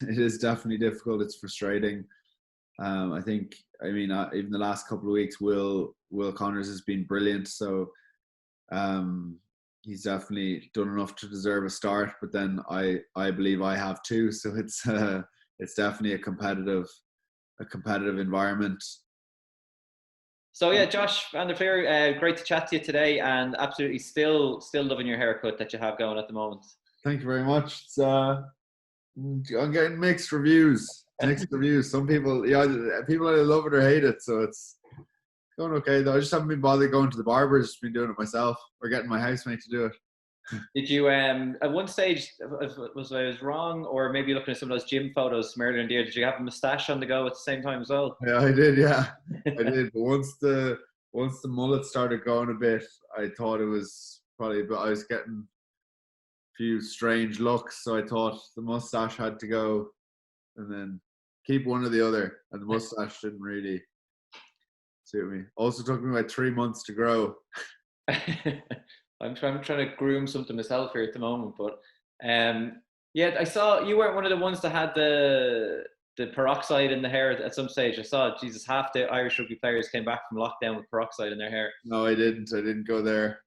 It is definitely difficult. It's frustrating. I think, even the last couple of weeks, Will Connors has been brilliant. So he's definitely done enough to deserve a start. But then I believe I have too. So it's definitely a competitive environment. So yeah, Josh Van der Flier, great to chat to you today, and absolutely still loving your haircut that you have going at the moment. Thank you very much. I'm getting mixed reviews. Some people, people either love it or hate it. So it's going okay though. I just haven't been bothered going to the barber. Just been doing it myself or getting my housemate to do it. Did you at one stage, was I was wrong, or maybe looking at some of those gym photos from earlier in the year, did you have a moustache on the go at the same time as well? Yeah, I did. Yeah, I did. But once the mullet started going a bit, I thought it was probably. But I was getting a few strange looks, so I thought the mustache had to go, and then keep one or the other. And the mustache didn't really suit me. Also took me about 3 months to grow. I'm trying to groom something myself here at the moment, but yeah, I saw you weren't one of the ones that had the peroxide in the hair at some stage. I saw, Jesus, half the Irish rugby players came back from lockdown with peroxide in their hair. No, I didn't. I didn't go there.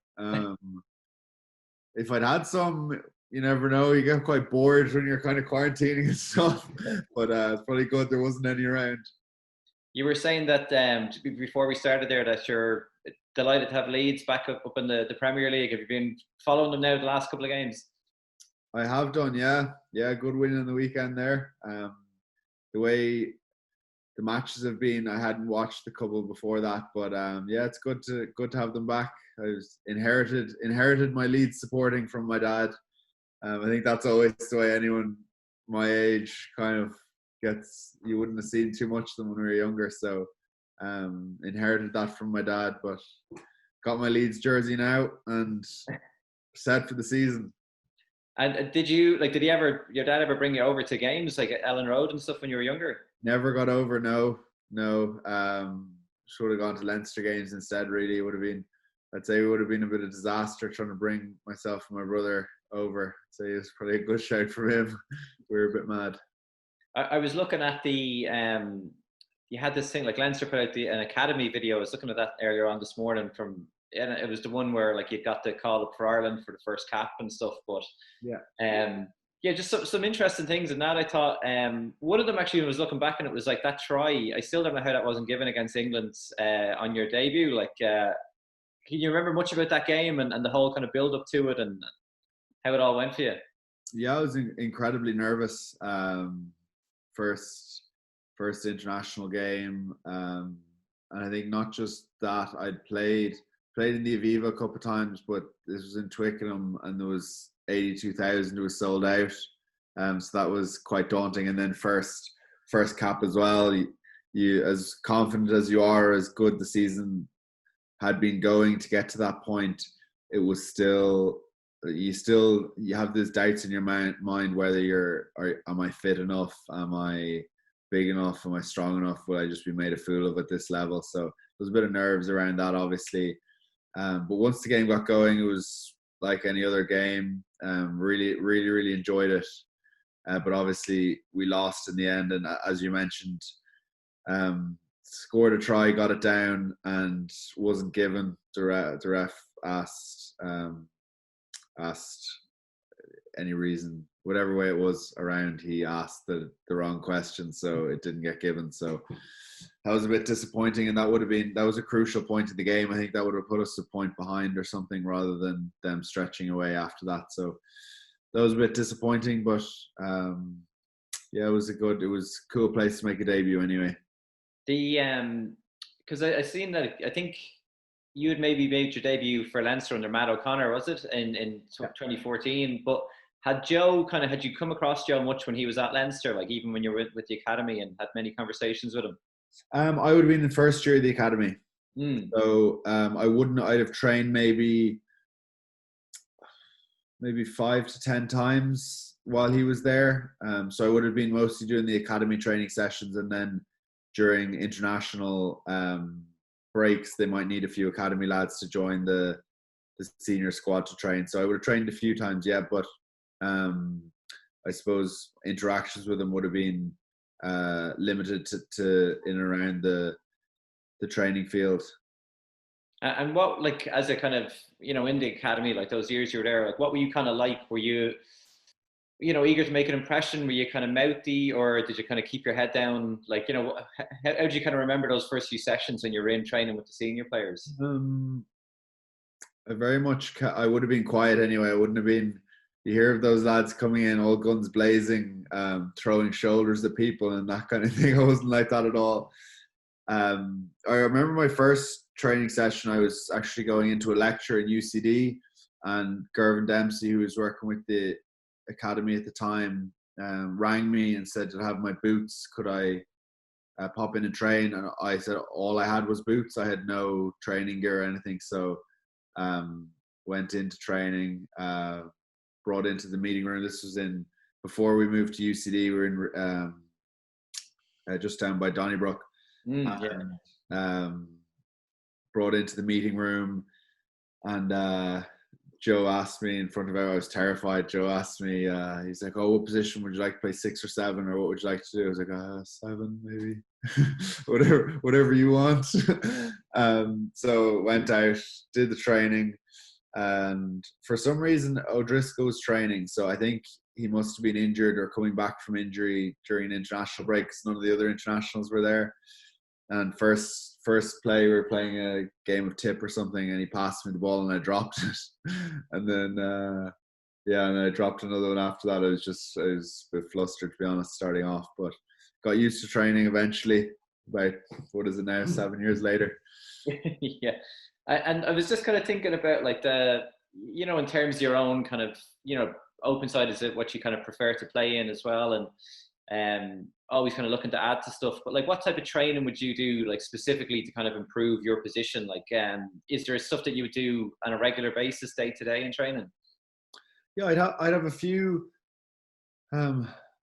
If I'd had some, you never know. You get quite bored when you're kind of quarantining and stuff. But it's probably good there wasn't any around. You were saying that before we started there that you're delighted to have Leeds back up in the Premier League. Have you been following them now the last couple of games? I have done, yeah. Good win on the weekend there. The way the matches have been, I hadn't watched the couple before that, but yeah, it's good to have them back. I was inherited my Leeds supporting from my dad. I think that's always the way anyone my age kind of gets. You wouldn't have seen too much of them when we were younger, so inherited that from my dad. But got my Leeds jersey now and set for the season. And did your dad ever bring you over to games like at Ellen Road and stuff when you were younger? Never got over, no. Should have gone to Leinster games instead, really. I'd say it would have been a bit of disaster trying to bring myself and my brother over. So it was probably a good shout from him. We were a bit mad. I was looking at the you had this thing like Leinster put out an academy video. I was looking at that earlier on this morning and it was the one where like you got the call up for Ireland for the first cap and stuff. But yeah, just some interesting things in that. I thought one of them actually was looking back and it was like that try. I still don't know how that wasn't given against England on your debut. Like, can you remember much about that game and the whole kind of build up to it and how it all went for you? Yeah, I was incredibly nervous. First international game, and I think not just that. I'd played in the Aviva a couple of times, but this was in Twickenham and there was 82,000. It was sold out, so that was quite daunting. And then first cap as well. You as confident as you are, as good the season had been going to get to that point, it was still you have these doubts in your mind whether am I fit enough, am I big enough, am I strong enough, will I just be made a fool of at this level? So there's a bit of nerves around that, obviously, but once the game got going, it was like any other game. Really enjoyed it, but obviously we lost in the end, and as you mentioned, scored a try, got it down, and wasn't given. The ref asked any reason, whatever way it was around, he asked the wrong question, so it didn't get given. So that was a bit disappointing, and that was a crucial point of the game. I think that would have put us a point behind or something, rather than them stretching away after that. So that was a bit disappointing, but yeah, it was a cool place to make a debut anyway. Because I seen that, I think you had maybe made your debut for Leinster under Matt O'Connor, was it, in 2014? But had you come across Joe much when he was at Leinster, like even when you were with the academy, and had many conversations with him? I would have been in first year of the academy. So I'd have trained maybe 5 to 10 times while he was there. So I would have been mostly doing the academy training sessions, and then during international breaks, they might need a few academy lads to join the senior squad to train. So I would have trained a few times, yeah, but I suppose interactions with him would have been limited to in and around the training field. And what, like, as a kind of, in the academy, like those years you were there, like, what were you kind of like? Were you, eager to make an impression? Were you kind of mouthy, or did you kind of keep your head down? Like, how do you kind of remember those first few sessions when you were in training with the senior players? I very much, I would have been quiet anyway. I wouldn't have been, you hear of those lads coming in all guns blazing, throwing shoulders at people and that kind of thing. I wasn't like that at all. I remember my first training session, I was actually going into a lecture in UCD, and Gervin Dempsey, who was working with the academy at the time, rang me and said, "Did I have my boots? Could I pop in and train?" And I said all I had was boots. I had no training gear or anything. So went into training, brought into the meeting room. This was before we moved to UCD. We were in just down by Donnybrook. Brought into the meeting room, and Joe asked me in front of everyone. I was terrified. Joe asked me, he's like, "Oh, what position would you like to play, 6 or 7, or what would you like to do?" I was like, 7 maybe. whatever you want. So went out, did the training, and for some reason O'Driscoll was training, so I think he must have been injured or coming back from injury during an international break, because none of the other internationals were there. And first play, we were playing a game of tip or something, and he passed me the ball and I dropped it. And then and I dropped another one after that. I was a bit flustered, to be honest, starting off, but got used to training eventually. About, what is it now, 7 years later? Yeah. And I was just kind of thinking about, like, the, in terms of your own kind of, open side, is it what you kind of prefer to play in as well? And always kind of looking to add to stuff, but like, what type of training would you do, like, specifically to kind of improve your position? Like, is there stuff that you would do on a regular basis, day to day in training? Yeah, I'd have a few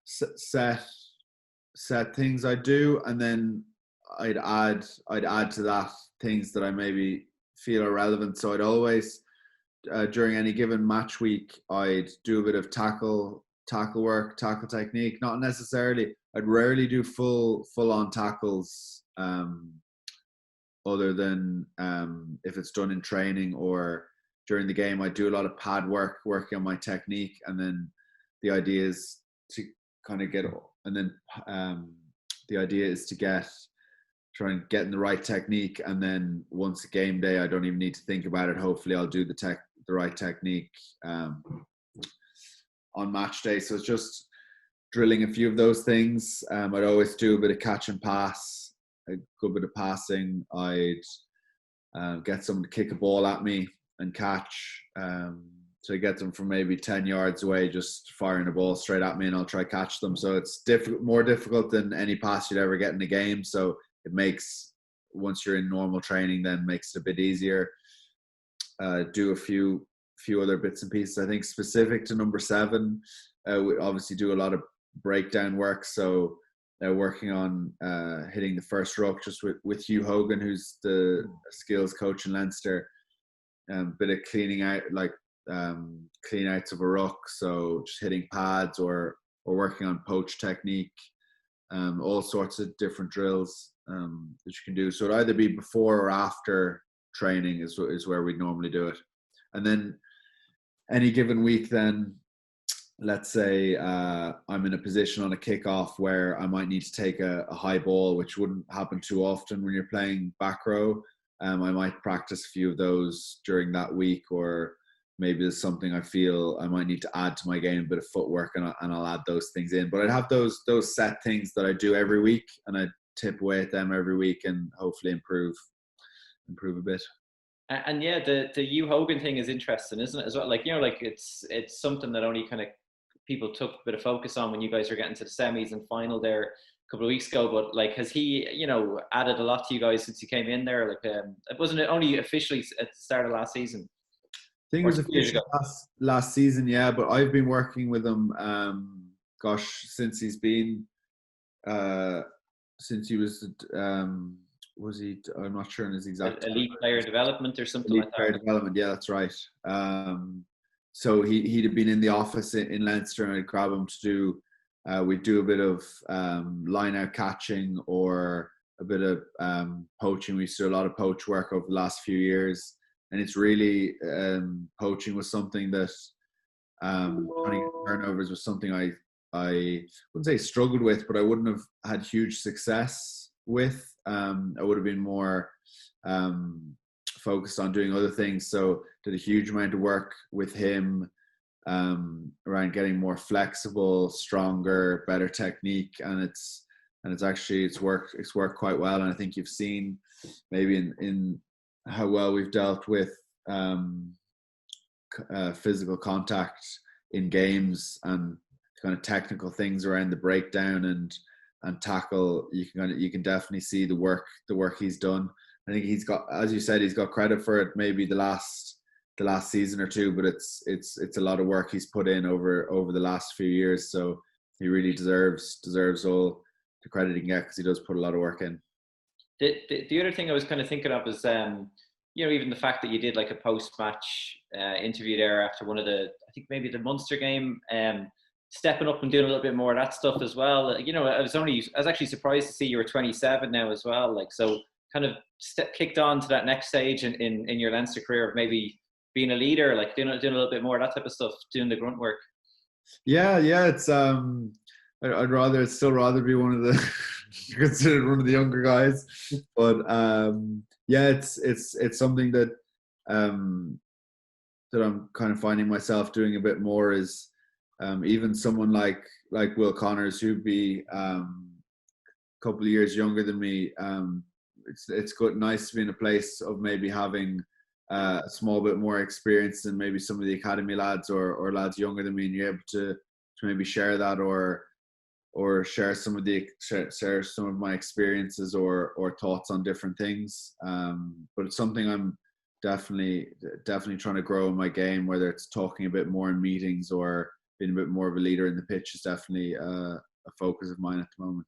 set things I do, and then I'd add to that things that I maybe feel are relevant. So I'd always, during any given match week, I'd do a bit of tackle work, tackle technique. Not necessarily, I'd rarely do full on tackles, other than if it's done in training or during the game. I do a lot of pad work, working on my technique, and then the idea is to kind of try and get in the right technique, and then once a game day, I don't even need to think about it. Hopefully I'll do the right technique on match day. So it's just drilling a few of those things. I'd always do a bit of catch and pass, a good bit of passing. I'd get someone to kick a ball at me and catch. So I get them from maybe 10 yards away, just firing a ball straight at me, and I'll try catch them. So it's more difficult than any pass you'd ever get in a game. So it makes, once you're in normal training, then makes it a bit easier. Do a few other bits and pieces. I think specific to number 7, we obviously do a lot of breakdown work. So working on hitting the first ruck, just with Hugh Hogan, who's the skills coach in Leinster. Bit of cleaning out, like clean outs of a ruck, so just hitting pads or working on poach technique, all sorts of different drills that you can do. So it'd either be before or after training is where we'd normally do it. And then any given week, then let's say I'm in a position on a kickoff where I might need to take a high ball, which wouldn't happen too often when you're playing back row. I might practice a few of those during that week, or maybe there's something I feel I might need to add to my game, a bit of footwork, and I'll add those things in. But I'd have those set things that I do every week, and I'd tip away at them every week and hopefully improve a bit. And yeah, the Hugh Hogan thing is interesting, isn't it, as well? Like, like it's something that only kind of people took a bit of focus on when you guys were getting to the semis and final there a couple of weeks ago. But like, has he, added a lot to you guys since he came in there? Like, wasn't it only officially at the start of last season? I think it was officially last season, yeah. But I've been working with him, since he's been, since he was he? I'm not sure in his exact elite player development or something elite like that. player development, yeah, that's right. so he'd have been in the office in Leinster, and I'd grab him to do. We'd do a bit of line out catching or a bit of poaching. We used to do a lot of poach work over the last few years, and it's really poaching was something that running turnovers was something I wouldn't say struggled with, but I wouldn't have had huge success with. I would have been more focused on doing other things. So did a huge amount of work with him around getting more flexible, stronger, better technique, and it's worked quite well. And I think you've seen maybe in how well we've dealt with physical contact in games and kind of technical things around the breakdown and tackle. You can definitely see the work he's done. I think he's got, as you said, he's got credit for it maybe the last season or two, but it's a lot of work he's put in over the last few years. So he really deserves all the credit he can get, because he does put a lot of work in. The other thing I was kind of thinking of is, even the fact that you did like a post-match interview there after one of I think maybe the Munster game, stepping up and doing a little bit more of that stuff as well. I was actually surprised to see you were 27 now as well. Like, so kind of kicked on to that next stage in your Leinster career of maybe being a leader, like doing a little bit more of that type of stuff, doing the grunt work. Yeah. It's I'd still rather be one of the considered one of the younger guys, but it's something that that I'm kind of finding myself doing a bit more. Is even someone like Will Connors, who'd be a couple of years younger than me. It's good, nice to be in a place of maybe having a small bit more experience than maybe some of the academy lads or lads younger than me, and you're able to maybe share that or share some of my experiences or thoughts on different things. But it's something I'm definitely trying to grow in my game, whether it's talking a bit more in meetings or being a bit more of a leader in the pitch is definitely a focus of mine at the moment.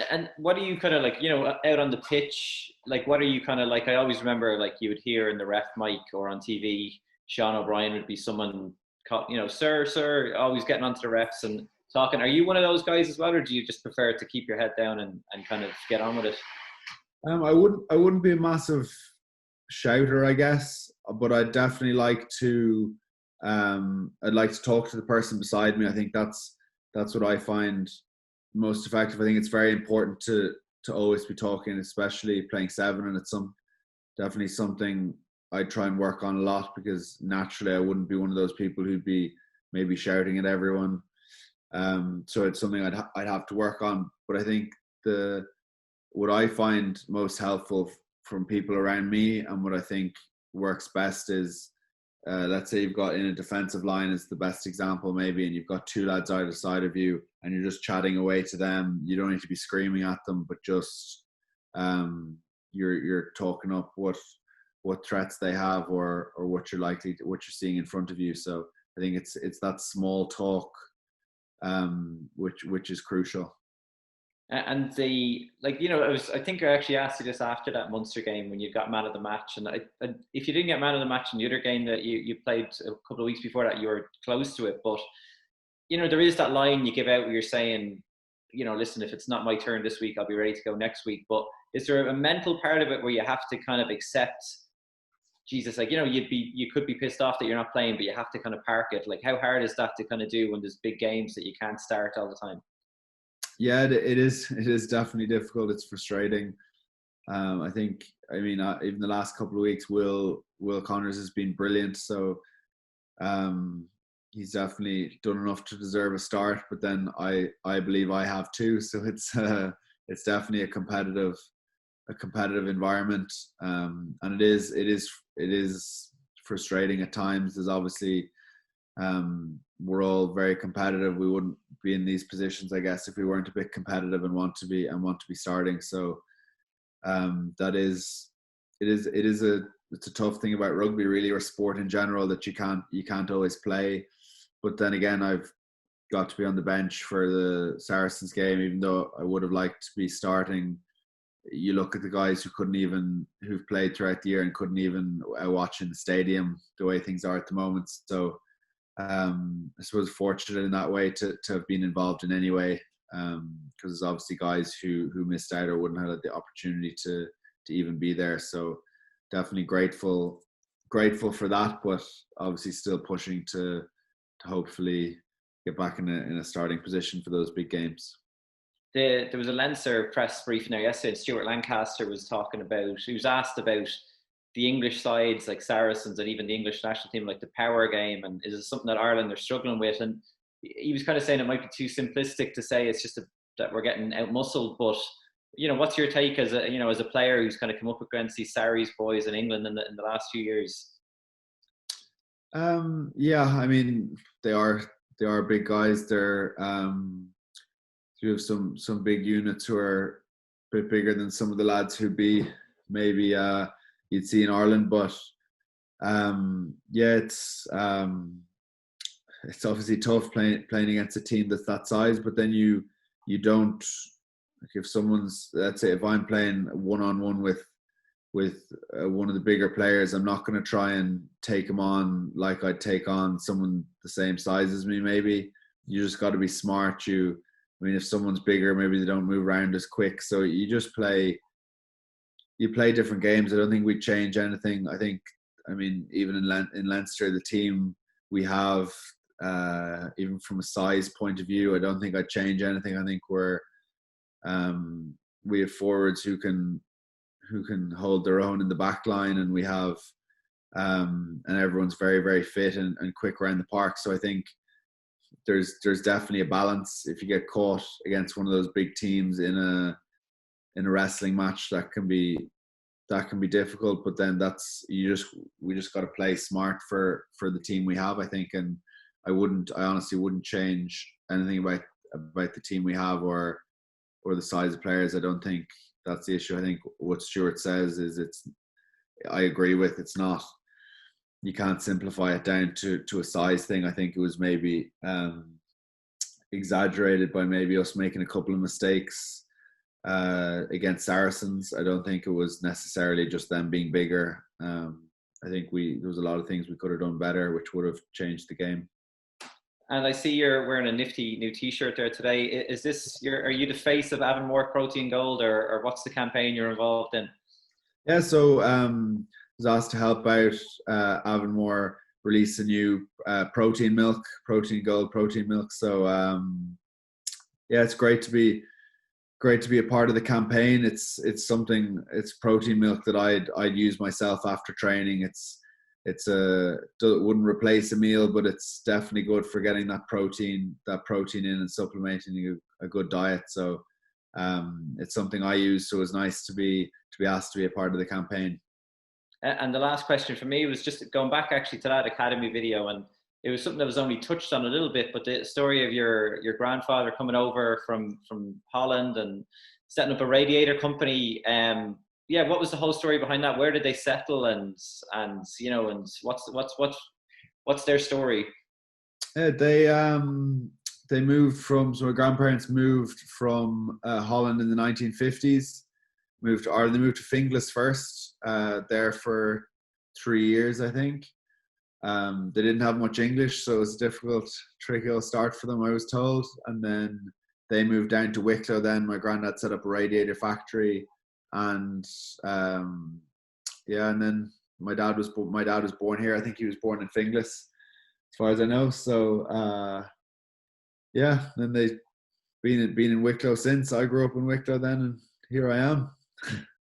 And what are you kind of like, out on the pitch? Like, what are you kind of like? I always remember, like, you would hear in the ref mic or on TV, Sean O'Brien would be someone, sir, always getting onto the refs and talking. Are you one of those guys as well, or do you just prefer to keep your head down and kind of get on with it? I wouldn't be a massive shouter, I guess, but I'd definitely like to. I'd like to talk to the person beside me. I think that's what I find most effective. I think it's very important to always be talking, especially playing seven, and it's definitely something I try and work on a lot, because naturally I wouldn't be one of those people who'd be maybe shouting at everyone. So it's something I'd have to work on. But I think what I find most helpful from people around me, and what I think works best, is let's say you've got in a defensive line is the best example maybe, and you've got two lads either side of you and you're just chatting away to them. You don't need to be screaming at them, but just you're talking up what threats they have or what you're seeing in front of you. So I think it's that small talk which is crucial. And I think I actually asked you this after that Munster game when you got man of the match. And if you didn't get man of the match in the other game that you played a couple of weeks before that, you were close to it. But, there is that line you give out where you're saying, listen, if it's not my turn this week, I'll be ready to go next week. But is there a mental part of it where you have to kind of accept, Jesus, like, you could be pissed off that you're not playing, but you have to kind of park it. Like, how hard is that to kind of do when there's big games that you can't start all the time? Yeah, it is definitely difficult. It's frustrating. I think, even the last couple of weeks, Will Connors has been brilliant. So he's definitely done enough to deserve a start. But then I believe I have too. So it's definitely a competitive environment, and it is frustrating at times. There's obviously we're all very competitive. We wouldn't be in these positions, I guess, if we weren't a bit competitive and want to be starting. So it's a tough thing about rugby, really, or sport in general, that you can't always play. But then again, I've got to be on the bench for the Saracens game, even though I would have liked to be starting. You look at the guys who've played throughout the year and couldn't even watch in the stadium, the way things are at the moment. So I suppose fortunate in that way to have been involved in any way, because there's obviously guys who missed out or wouldn't have had the opportunity to even be there. So definitely grateful for that, but obviously still pushing to hopefully get back in a starting position for those big games. There was a Leinster press briefing there yesterday, and Stuart Lancaster was talking about, he was asked about the English sides like Saracens and even the English national team, like the power game, and is it something that Ireland are struggling with? And he was kind of saying it might be too simplistic to say it's just that we're getting out muscled, but what's your take as a player who's kind of come up against these Sarries boys in England in the last few years? Yeah, I mean they are big guys. They're you have some big units who are a bit bigger than some of the lads who'd be maybe you'd see in Ireland, but yeah, it's obviously tough playing against a team that's that size. But then you don't, like, if someone's, let's say if I'm playing one-on-one with one of the bigger players, I'm not going to try and take him on like I'd take on someone the same size as me. Maybe you just got to be smart. I mean, if someone's bigger, maybe they don't move around as quick. So you just play different games. I don't think we'd change anything. I mean, even in Leinster, the team we have, even from a size point of view, I don't think I'd change anything. I think we have forwards who can hold their own in the back line, and we have and everyone's very, very fit and quick around the park. So I think there's definitely a balance. If you get caught against one of those big teams in a wrestling match, that can be difficult. But then we just got to play smart for the team we have, I think. And I honestly wouldn't change anything about the team we have or the size of players. I don't think that's the issue. I think what Stuart says is I agree with. It's not, you can't simplify it down to a size thing. I think it was maybe exaggerated by maybe us making a couple of mistakes against Saracens. I don't think it was necessarily just them being bigger. I think there was a lot of things we could have done better, which would have changed the game. And I see you're wearing a nifty new T-shirt there today. Are you the face of Avonmore Protein Gold, or what's the campaign you're involved in? Yeah, so I was asked to help out Avonmore release a new protein gold protein milk. So yeah, it's great to be a part of the campaign. It's protein milk that I'd use myself after training. It wouldn't replace a meal, but it's definitely good for getting that protein in and supplementing a good diet. So it's something I use. So it was nice to be asked to be a part of the campaign. And the last question for me was just going back actually to that Academy video, and it was something that was only touched on a little bit, but the story of your grandfather coming over from Holland and setting up a radiator company. Yeah, what was the whole story behind that? Where did they settle, and what's their story? They moved from, so my grandparents moved from Holland in the 1950s. Moved to Ireland. They moved to Finglas first. There for 3 years, I think. They didn't have much English, so it was a difficult, tricky old start for them, I was told. And then they moved down to Wicklow. Then my granddad set up a radiator factory, and and then my dad was born here. I think he was born in Finglas, as far as I know. So then they've been in Wicklow since. I grew up in Wicklow then, and here I am.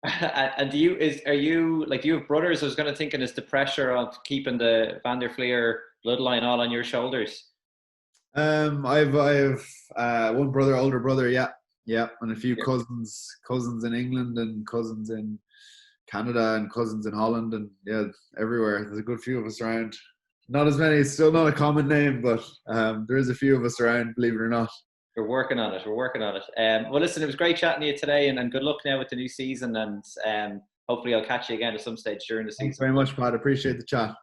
And do you have brothers? I was kind of thinking, is the pressure of keeping the Van der Flier bloodline all on your shoulders? I have one brother, older brother, yeah, and a few cousins in England and cousins in Canada and cousins in Holland, and yeah, everywhere. There's a good few of us around. Not as many. It's still not a common name, but there is a few of us around, believe it or not. We're working on it. Well, listen, it was great chatting to you today, and good luck now with the new season, and hopefully I'll catch you again at some stage during the season. Thanks very much, Pat. Appreciate the chat.